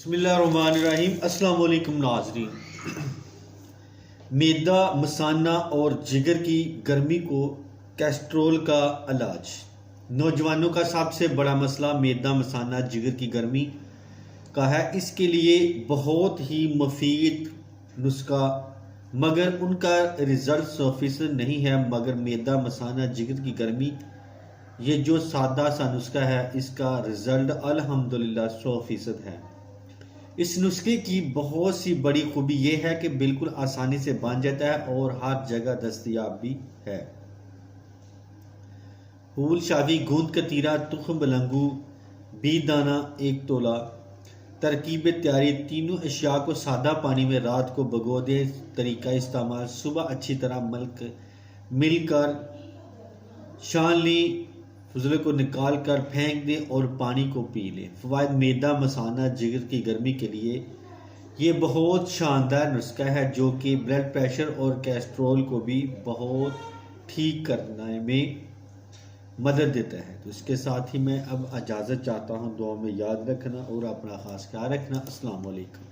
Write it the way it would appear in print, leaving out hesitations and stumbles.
बिस्मिल्लाहिर्रहमानिर्रहीम। अस्सलाम वालेकुम नाज़रीन। मैदा, मसाना और जिगर की गर्मी को कैस्ट्रोल का इलाज। नौजवानों का सबसे बड़ा मसला मैदा, मसाना, जिगर की गर्मी का है। इसके लिए बहुत ही मुफीद नुस्खा, मगर उनका रिज़ल्ट 100% नहीं है। मगर मैदा, मसाना, जिगर की गर्मी, ये जो सादा सा नुस्खा है, इसका रिज़ल्ट अल्हम्दुलिल्लाह 100% है। इस नुस्खे की बहुत सी बड़ी खूबी यह है कि बिल्कुल आसानी से बन जाता है और हर जगह दस्तयाब भी है। फूल शावी, गूंद कतीरा, तुख्म बलंगू, बीज दाना 1 तोला। तरकीब तैयारी: तीनों अशिया को सादा पानी में रात को भिगो दें। तरीका इस्तेमाल: सुबह अच्छी तरह मिलकर छान लें, फजले को निकाल कर फेंक दें और पानी को पी लें। फ़वाइद: मैदा, मसाना, जिगर की गर्मी के लिए ये बहुत शानदार नुस्खा है जो कि ब्लड प्रेशर और कोलेस्ट्रॉल को भी बहुत ठीक करने में मदद देता है। तो इसके साथ ही मैं अब इजाज़त चाहता हूँ। दुआ में याद रखना और अपना ख़ास ख्याल रखना। अस्सलाम वालेकुम।